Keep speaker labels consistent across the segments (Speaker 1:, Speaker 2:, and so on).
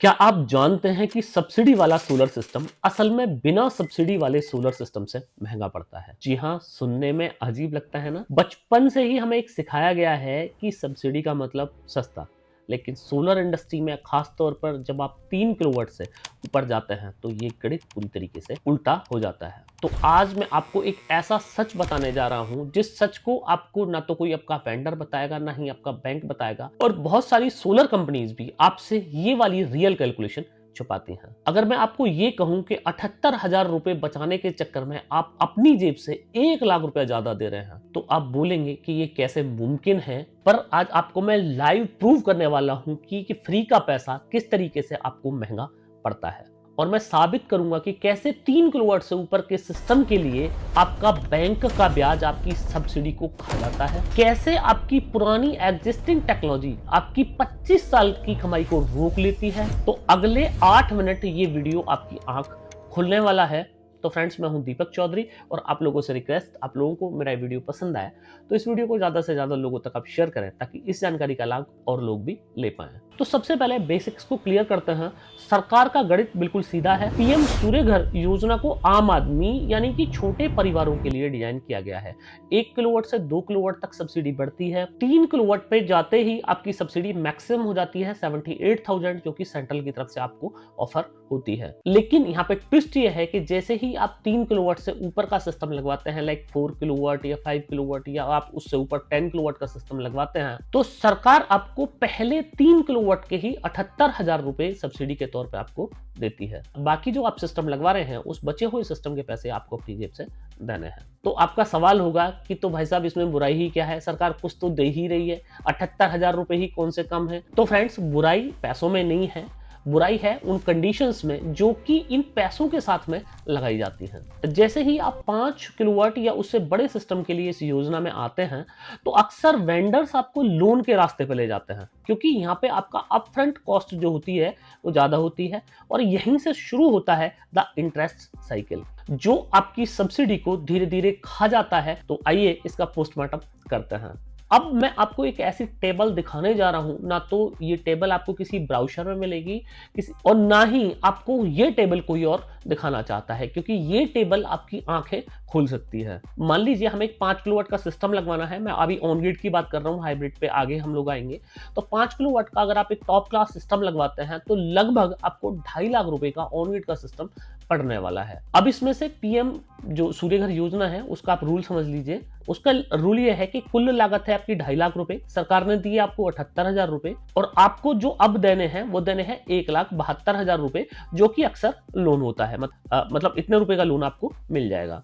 Speaker 1: क्या आप जानते हैं कि सब्सिडी वाला सोलर सिस्टम असल में बिना सब्सिडी वाले सोलर सिस्टम से महंगा पड़ता है? जी हाँ, सुनने में अजीब लगता है ना? बचपन से ही हमें एक सिखाया गया है कि सब्सिडी का मतलब सस्ता। लेकिन सोलर इंडस्ट्री में खास तौर पर जब आप 3 किलोवाट से ऊपर जाते हैं तो ये गणित पूरी तरीके से उल्टा हो जाता है। तो आज मैं आपको एक ऐसा सच बताने जा रहा हूँ जिस सच को आपको ना तो कोई आपका वेंडर बताएगा ना ही आपका बैंक बताएगा, और बहुत सारी सोलर कंपनीज भी आपसे ये वाली रियल कैलकुलेशन छुपाती हैं। अगर मैं आपको ये कहूं कि 78,000 रुपए बचाने के चक्कर में आप अपनी जेब से 1 लाख रुपया ज्यादा दे रहे हैं तो आप बोलेंगे कि ये कैसे मुमकिन है। पर आज आपको मैं लाइव प्रूव करने वाला हूं कि फ्री का पैसा किस तरीके से आपको महंगा पड़ता है, और मैं साबित करूंगा कि कैसे 3 किलोवाट से ऊपर के सिस्टम के लिए आपका बैंक का ब्याज आपकी सब्सिडी को खा जाता है, कैसे आपकी पुरानी एग्जिस्टिंग टेक्नोलॉजी आपकी 25 साल की कमाई को रोक लेती है। तो अगले 8 मिनट ये वीडियो आपकी आंख खुलने वाला है। तो फ्रेंड्स, मैं हूं दीपक चौधरी और आप लोगों से रिक्वेस्ट, आप लोगों को मेरा वीडियो पसंद आया तो इस वीडियो को ज्यादा से ज्यादा लोगों तक आप शेयर करें ताकि इस जानकारी का लाभ और लोग भी ले पाएं। तो सबसे पहले बेसिक्स को क्लियर करते हैं। सरकार का गणित बिल्कुल सीधा है। पीएम सूर्य घर योजना को आम आदमी यानी कि छोटे परिवारों के लिए डिजाइन किया गया है। 1 किलोवाट से 2 किलोवाट तक सब्सिडी बढ़ती है। 3 किलोवाट पे जाते ही आपकी सब्सिडी मैक्सिमम हो जाती है 78,000, जो कि सेंट्रल की तरफ से आपको ऑफर होती है। लेकिन यहाँ पे ट्विस्ट ये है कि जैसे ही आप 3 किलोवाट से ऊपर का सिस्टम लगवाते हैं, लाइक 4 किलोवाट या 5 किलोवाट या आप उससे ऊपर 10 किलोवाट का सिस्टम लगवाते हैं, तो सरकार आपको पहले 3 किलोवाट के ही 78,000 रुपए सब्सिडी के तौर पे आपको देती है। बाकी जो आप सिस्टम लगवा रहे हैं उस बचे हुए सिस्टम के पैसे आपको अपनी जेब से देने हैं। तो आपका सवाल होगा कि तो भाई साहब, इसमें बुराई ही क्या है, सरकार कुछ तो दे ही रही है, 78,000 रुपए ही कौन से कम है। तो फ्रेंड्स, बुराई पैसों में नहीं है, बुराई है उन कंडीशंस में जो कि इन पैसों के साथ में लगाई जाती हैं। जैसे ही आप 5 किलोवाट या उससे बड़े सिस्टम के लिए इस योजना में आते हैं तो अक्सर वेंडर्स आपको लोन के रास्ते पे ले जाते हैं, क्योंकि यहाँ पे आपका अपफ्रंट कॉस्ट जो होती है वो ज्यादा होती है और यहीं से शुरू होता है द इंटरेस्ट साइकिल, जो आपकी सब्सिडी को धीरे धीरे खा जाता है। तो आइए इसका पोस्टमार्टम करते हैं। अब मैं आपको एक ऐसी टेबल दिखाने जा रहा हूं, ना तो ये टेबल आपको किसी ब्राउजर में मिलेगी किसी, और ना ही आपको ये टेबल कोई और दिखाना चाहता है, क्योंकि ये टेबल आपकी आंखें खोल सकती है। मान लीजिए हमें एक 5 किलोवाट का सिस्टम लगवाना है। मैं अभी ऑन ग्रिड की बात कर रहा हूँ, हाइब्रिड पे आगे हम लोग आएंगे। तो 5 किलोवाट का अगर आप एक टॉप क्लास सिस्टम लगवाते हैं तो लगभग आपको 2.5 लाख रुपए का ऑन ग्रिड का सिस्टम पड़ने वाला है। अब इसमें से पीएम जो सूर्य घर योजना है उसका आप रूल समझ लीजिए। उसका रूल ये है कि कुल लागत है आपकी 2.5 लाख रुपए, सरकार ने दी आपको 78,000 रुपए, और आपको जो अब देने हैं वो देने हैं 1,72,000 रुपए, जो कि अक्सर लोन होता है। मतलब इतने रुपए का लोन आपको मिल जाएगा।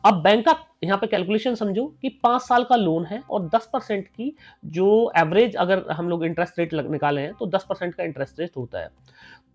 Speaker 1: अब बैंक का यहाँ पे कैलकुलेशन समझो कि 5 साल का लोन है और 10% की जो एवरेज अगर हम लोग इंटरेस्ट रेट निकाले हैं तो 10% का इंटरेस्ट रेट होता है।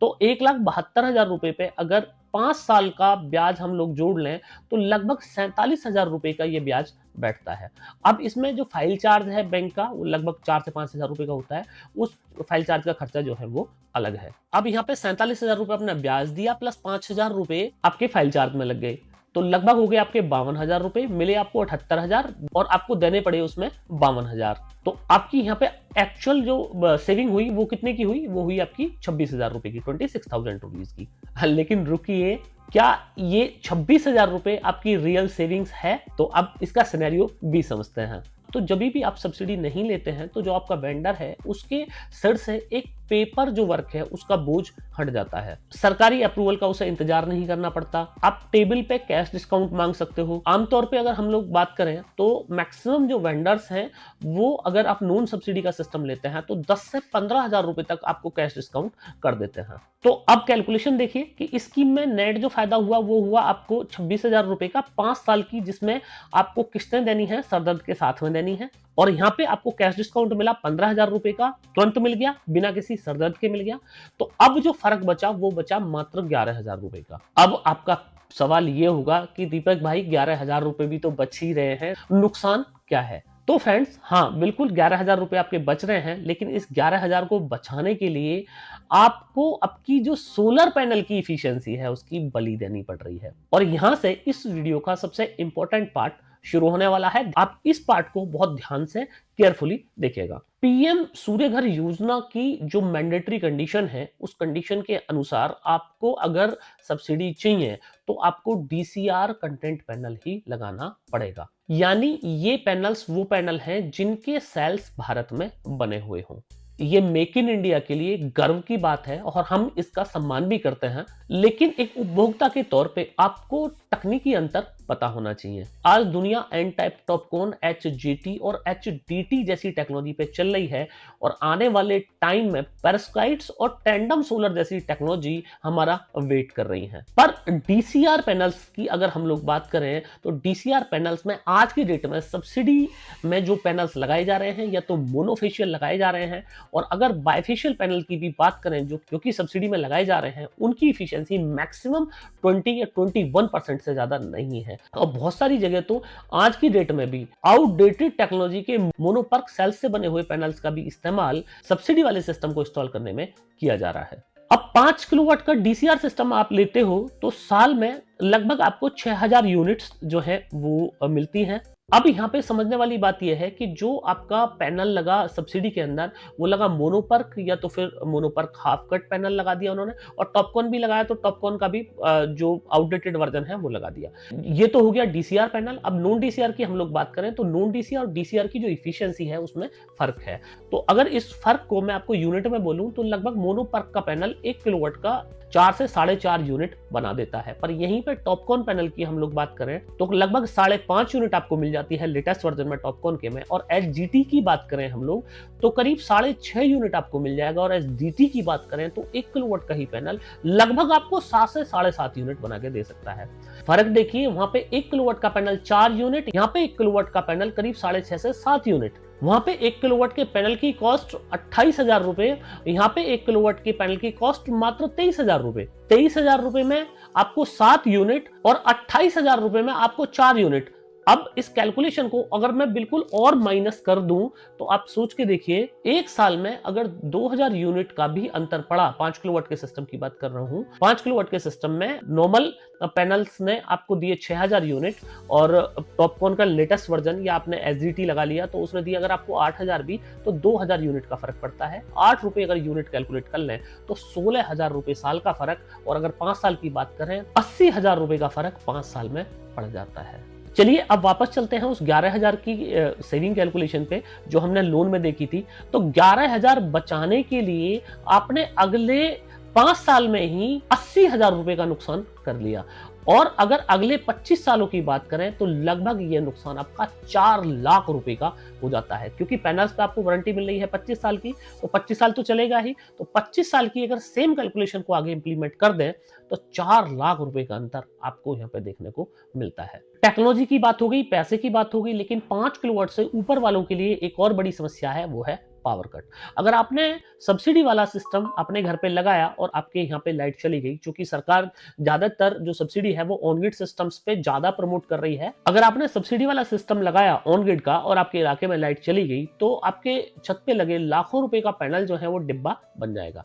Speaker 1: तो 1,72,000 रुपए पे अगर 5 साल का ब्याज हम लोग जोड़ लें तो लगभग 47,000 रुपए का ये ब्याज बैठता है। अब इसमें जो फाइल चार्ज है बैंक का वो लगभग 4 से 5,000 रुपए का होता है। उस फाइल चार्ज का खर्चा जो है वो अलग है। अब यहाँ पे 47,000 रुपए अपना ब्याज दिया प्लस 5,000 रुपए आपके फाइल चार्ज में लग गए, तो लगभग हो गए आपके 52,000 रुपए, मिले आपको 78,000 और आपको देने पड़े उसमें 52,000। तो आपकी यहाँ पे एक्चुअल जो सेविंग हुई वो कितने की हुई, वो हुई आपकी 26,000 रुपए की, 26,000 रुपीज की। लेकिन रुकिए, क्या ये 26,000 रुपए आपकी रियल सेविंग्स है? तो अब इसका सिनेरियो भी समझते हैं। तो जब भी आप सब्सिडी नहीं लेते हैं तो जो आपका वेंडर है उसके सिर से एक पेपर जो वर्क है उसका बोझ हट जाता है। सरकारी अप्रूवल का उसे इंतजार नहीं करना पड़ता। आप टेबल पे कैश डिस्काउंट मांग सकते हो। आमतौर पे अगर हम लोग बात करें तो मैक्सिमम जो वेंडर्स हैं वो, अगर आप नॉन सब्सिडी का सिस्टम लेते हैं तो 10 से 15,000 रुपए तक आपको कैश डिस्काउंट कर देते हैं। तो अब कैलकुलेशन देखिए कि इस स्कीम में नेट जो फायदा हुआ वो हुआ आपको 26,000 रुपए का 5 साल की, जिसमें आपको किस्तें देनी है, सरदर्द के साथ में देनी है। और यहाँ पे आपको कैश डिस्काउंट मिला 15,000 रुपए का, तुरंत मिल गया, बिना किसी सरदर्द के मिल गया। तो अब जो फर्क बचा वो बचा मात्र 11,000 रुपए का। अब आपका सवाल ये होगा कि दीपक भाई 11,000 रुपए भी तो बच ही रहे हैं, नुकसान क्या है? तो फ्रेंड्स, हाँ बिल्कुल 11,000 रुपए आपके बच रहे हैं, लेकिन इस 11,000 को बचाने के लिए आपको आपकी जो सोलर पैनल की इफिशियंसी है उसकी बलि देनी पड़ रही है। और यहां से इस वीडियो का सबसे इंपॉर्टेंट पार्ट शुरू होने वाला है। आप इस पार्ट को बहुत ध्यान से केयरफुली देखिएगा। पीएम सूर्य घर योजना की जो मैंडेटरी कंडीशन है, उस कंडीशन के अनुसार आपको अगर सब्सिडी चाहिए तो आपको डीसीआर कंटेंट पैनल ही लगाना पड़ेगा। यानी ये पैनल्स वो पैनल हैं जिनके सेल्स भारत में बने हुए हों। ये मेक इन इंडिया के लिए गर्व की बात है और हम इसका सम्मान भी करते हैं, लेकिन एक उपभोक्ता के तौर पे आपको तकनीकी अंतर पता होना चाहिए। आज दुनिया एन टाइप टॉपकॉन, एचजीटी और एचडीटी जैसी टेक्नोलॉजी पे चल रही है और आने वाले टाइम में पेरोस्काइट्स और टैंडम सोलर जैसी टेक्नोलॉजी हमारा वेट कर रही है। पर डीसीआर पैनल्स की अगर हम लोग बात करें तो डीसीआर पैनल्स में आज की डेट में सब्सिडी में जो पैनल्स लगाए जा रहे हैं या तो मोनोफेशियल लगाए जा रहे हैं, और अगर बाइफेशियल पैनल की भी बात करें जो कि सब्सिडी में लगाए जा रहे हैं, उनकी इफिशियंसी मैक्सिमम 20 या 21% से ज्यादा नहीं है। और बहुत सारी जगह तो आज की डेट में भी आउटडेटेड टेक्नोलॉजी के मोनोपर्क सेल्स से बने हुए पैनल्स का भी इस्तेमाल सब्सिडी वाले सिस्टम को इंस्टॉल करने में किया जा रहा है। अब 5 किलोवाट का डीसीआर सिस्टम आप लेते हो तो साल में लगभग आपको 6000 यूनिट्स जो है वो मिलती हैं। अब यहाँ पे समझने वाली बात यह है कि जो आपका पैनल लगा सब्सिडी के अंदर, वो लगा मोनोपर्क या तो फिर मोनोपर्क हाफ कट पैनल लगा दिया उन्होंने, और टॉपकॉन भी लगाया तो टॉपकॉन का भी जो आउटडेटेड वर्जन है वो लगा दिया। ये तो हो गया डीसीआर पैनल। अब नॉन डीसीआर की हम लोग बात करें तो नॉन डीसीआर और डीसीआर की जो इफिशियंसी है उसमें फर्क है। तो अगर इस फर्क को मैं आपको यूनिट में बोलूं तो लगभग मोनोपर्क का पैनल 1 किलोवाट का 4 से 4.5 यूनिट बना देता है। पर यहीं पे टॉपकॉन पैनल की हम लोग बात करें तो लगभग 5.5 यूनिट आपको मिल जाती है लेटेस्ट वर्जन में टॉपकॉन के में। और एचजीटी की बात करें हम लोग तो करीब 6.5 यूनिट आपको मिल जाएगा। और एचडीटी की बात करें तो 1 किलोवाट का ही पैनल लगभग आपको 7 से 7.5 यूनिट बना के दे सकता है। फर्क देखिए, वहां पे 1 किलोवाट का पैनल 4 यूनिट, यहाँ पे 1 किलोवाट का पैनल करीब 6.5 से 7 यूनिट। वहां पे 1 किलोवाट के पैनल की कॉस्ट 28,000 रुपए, यहाँ पे 1 किलोवाट के पैनल की कॉस्ट मात्र 23,000 रुपए। 23,000 रुपए में आपको 7 यूनिट और 28,000 रुपए में आपको 4 यूनिट। अब इस कैलकुलेशन को अगर मैं बिल्कुल और माइनस कर दूं तो आप सोच के देखिए, एक साल में अगर 2000 यूनिट का भी अंतर पड़ा, 5 किलोवाट के सिस्टम की बात कर रहा हूं, 5 किलोवाट के सिस्टम में नॉर्मल पैनल्स ने आपको दिए 6000 यूनिट और टॉपकॉन का लेटेस्ट वर्जन या आपने एसडीटी लगा लिया तो उसने दिया अगर आपको 8000 भी, तो 2000 यूनिट का फर्क पड़ता है। 8 रुपए अगर यूनिट कैलकुलेट कर लें तो 16,000 रुपए साल का फर्क, और अगर 5 साल की बात करें 80,000 रुपए का फर्क 5 साल में पड़ जाता है। चलिए अब वापस चलते हैं उस 11,000 की सेविंग कैलकुलेशन पे जो हमने लोन में देखी थी। तो 11,000 बचाने के लिए आपने अगले 5 साल में ही 80,000 रुपए का नुकसान कर लिया, और अगर अगले 25 सालों की बात करें तो लगभग ये नुकसान आपका 4 लाख रुपए का हो जाता है। क्योंकि पैनल्स पे आपको वारंटी मिल रही है 25 साल की, तो 25 साल तो चलेगा ही। तो 25 साल की अगर सेम कैलकुलेशन को आगे इंप्लीमेंट कर दें तो 4 लाख रुपए का अंतर आपको यहाँ पे देखने को मिलता है। टेक्नोलॉजी की बात हो गई, पैसे की बात हो गई, लेकिन 5 किलोवाट से ऊपर वालों के लिए एक और बड़ी समस्या है, वो है पावर कट। अगर आपने सब्सिडी वाला सिस्टम अपने घर पे लगाया और आपके यहाँ पे लाइट चली गई, क्योंकि सरकार ज्यादातर जो सब्सिडी है वो ऑन ग्रिड सिस्टम्स पे ज्यादा प्रमोट कर रही है। अगर आपने सब्सिडी वाला सिस्टम लगाया ऑन ग्रिड का और आपके इलाके में लाइट चली गई तो आपके छत पे लगे लाखों रुपए का पैनल जो है वो डिब्बा बन जाएगा।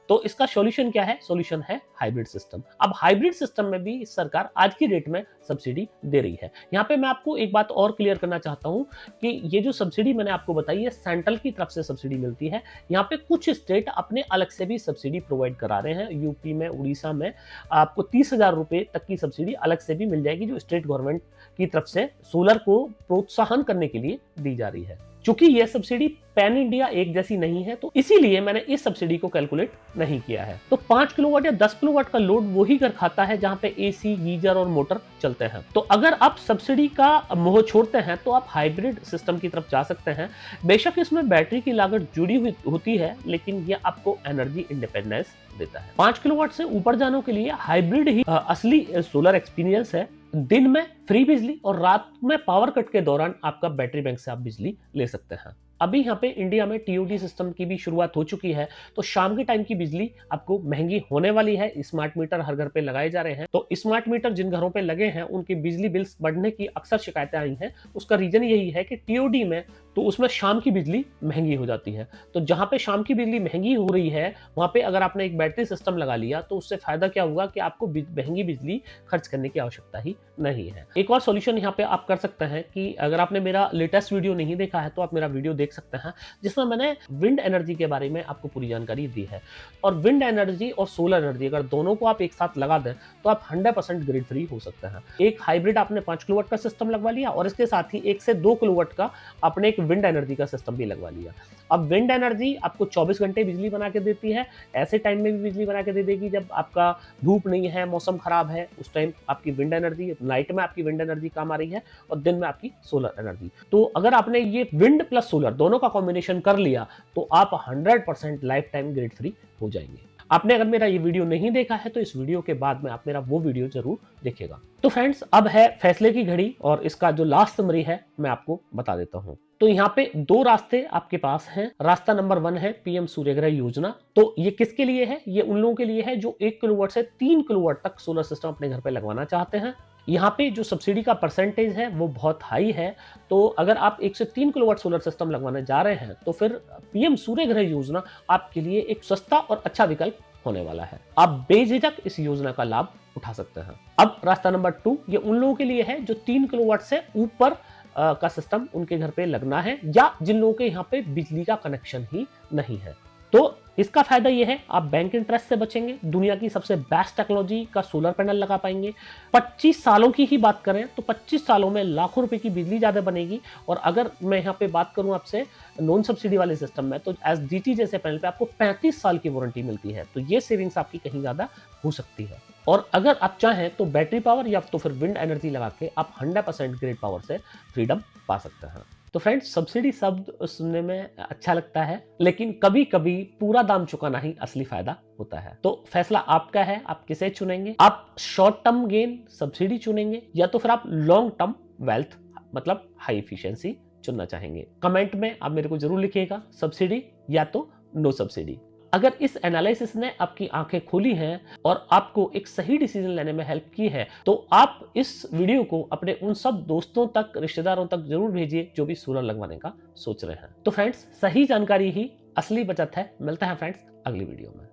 Speaker 1: तो इसका सॉल्यूशन क्या है? सॉल्यूशन है हाइब्रिड सिस्टम। अब हाइब्रिड सिस्टम में भी सरकार आज की डेट में सब्सिडी दे रही है। यहाँ पे मैं आपको एक बात और क्लियर करना चाहता हूँ कि ये जो सब्सिडी मैंने आपको बताई है, सेंट्रल की तरफ से सब्सिडी मिलती है। यहाँ पे कुछ स्टेट अपने अलग से भी सब्सिडी प्रोवाइड करा रहे हैं। यूपी में, उड़ीसा में आपको 30,000 रुपए तक की सब्सिडी अलग से भी मिल जाएगी, जो स्टेट गवर्नमेंट की तरफ से सोलर को प्रोत्साहन करने के लिए दी जा रही है। चूंकि यह सब्सिडी पैन इंडिया एक जैसी नहीं है तो इसीलिए मैंने इस सब्सिडी को कैलकुलेट नहीं किया है। तो 5 किलोवाट या 10 किलोवाट का लोड वही घर खाता है जहां पे एसी, गीजर और मोटर चलते हैं। तो अगर आप सब्सिडी का मोह छोड़ते हैं तो आप हाइब्रिड सिस्टम की तरफ जा सकते हैं। बेशक इसमें बैटरी की लागत जुड़ी हुई होती है, लेकिन यह आपको एनर्जी इंडिपेंडेंस देता है। 5 किलोवाट से ऊपर जाने के लिए हाइब्रिड ही असली सोलर एक्सपीरियंस है। दिन में फ्री बिजली और रात में पावर कट के दौरान आपका बैटरी बैंक से आप बिजली ले सकते हैं। अभी यहाँ पे इंडिया में टीओडी सिस्टम की भी शुरुआत हो चुकी है, तो शाम के टाइम की बिजली आपको महंगी होने वाली है। स्मार्ट मीटर हर घर पे लगाए जा रहे हैं, तो स्मार्ट मीटर जिन घरों पे लगे हैं उनके बिजली बिल्स बढ़ने की अक्सर शिकायतें आई हैं। उसका रीजन यही है कि टीओडी में तो उसमें शाम की बिजली महंगी हो जाती है। तो जहां पे शाम की बिजली महंगी हो रही है, वहां पे अगर आपने एक बैटरी सिस्टम लगा लिया तो उससे फायदा क्या होगा कि आपको महंगी बिजली खर्च करने की आवश्यकता ही नहीं है। एक और सॉल्यूशन यहाँ पे आप कर सकते हैं कि अगर आपने मेरा लेटेस्ट वीडियो नहीं देखा है तो आप मेरा वीडियो देख सकते हैं, जिसमें मैंने विंड एनर्जी के बारे में आपको पूरी जानकारी दी है। और विंड एनर्जी और सोलर एनर्जी अगर दोनों को आप एक साथ लगा दें तो आप 100% ग्रिड फ्री हो सकते हैं। एक हाइब्रिड आपने 5 किलोवाट का सिस्टम लगवा लिया और इसके साथ ही 1 से 2 किलोवाट का आपने एक विंड एनर्जी का सिस्टम भी लगवा लिया। अब विंड एनर्जी आपको 24 घंटे बिजली बना के देती है, ऐसे टाइम में भी बिजली बना के दे देगी जब आपका धूप नहीं है, मौसम खराब है, उस टाइम आपकी विंड एनर्जी, नाइट में आपकी विंड एनर्जी काम आ रही है और दिन में आपकी सोलर एनर्जी। तो अगर आपने ये विंड प्लस सोलर दोनों का कॉम्बिनेशन कर लिया तो आप 100% लाइफ टाइम ग्रिड फ्री हो जाएंगे। आपने अगर मेरा ये वीडियो नहीं देखा है तो इस वीडियो के बाद में आप मेरा वो वीडियो जरूर देखिएगा। तो फ्रेंड्स, अब है फैसले की घड़ी और इसका जो लास्ट समरी है मैं आपको बता देता हूं। तो यहाँ पे 2 रास्ते आपके पास हैं। रास्ता नंबर 1 है पीएम सूर्यघर योजना। तो ये किसके लिए है? ये उन लोगों के लिए है जो 1 किलोवाट से 3 किलोवाट तक सोलर सिस्टम अपने घर पे लगवाना चाहते हैं। यहाँ पे जो सब्सिडी का परसेंटेज है वो बहुत हाई है। तो अगर आप 1 से 3 किलोवाट सोलर सिस्टम लगवाने जा रहे हैं तो फिर पीएम सूर्यघर योजना आपके लिए एक सस्ता और अच्छा विकल्प होने वाला है। आप बेझिझक इस योजना का लाभ उठा सकते हैं। अब रास्ता नंबर 2 ये उन लोगों के लिए है जो 3 किलोवाट से ऊपर का सिस्टम उनके घर पे लगना है या जिन लोगों के यहाँ पे बिजली का कनेक्शन ही नहीं है। तो इसका फायदा यह है आप बैंक इंटरेस्ट से बचेंगे, दुनिया की सबसे बेस्ट टेक्नोलॉजी का सोलर पैनल लगा पाएंगे। 25 सालों की ही बात करें तो 25 सालों में लाखों रुपए की बिजली ज्यादा बनेगी। और अगर मैं यहाँ पे बात करूं आपसे नॉन सब्सिडी वाले सिस्टम में तो एसडीटी जैसे पैनल पे आपको 35 साल की वारंटी मिलती है। तो ये सेविंग्स आपकी कहीं ज्यादा हो सकती है। और अगर आप चाहें तो बैटरी पावर या तो फिर विंड एनर्जी लगा के आप 100% ग्रिड पावर से फ्रीडम पा सकते हैं। तो फ्रेंड्स, सब्सिडी शब्द सुनने में अच्छा लगता है, लेकिन कभी कभी पूरा दाम चुकाना ही असली फायदा होता है। तो फैसला आपका है, आप किसे चुनेंगे? आप शॉर्ट टर्म गेन सब्सिडी चुनेंगे या तो फिर आप लॉन्ग टर्म वेल्थ मतलब हाई एफिशिएंसी चुनना चाहेंगे? कमेंट में आप मेरे को जरूर लिखिएगा, सब्सिडी या तो नो सब्सिडी। अगर इस एनालिसिस ने आपकी आंखें खोली हैं और आपको एक सही डिसीजन लेने में हेल्प की है तो आप इस वीडियो को अपने उन सब दोस्तों तक, रिश्तेदारों तक जरूर भेजिए जो भी सोलर लगवाने का सोच रहे हैं। तो फ्रेंड्स, सही जानकारी ही असली बचत है। मिलता है फ्रेंड्स अगली वीडियो में।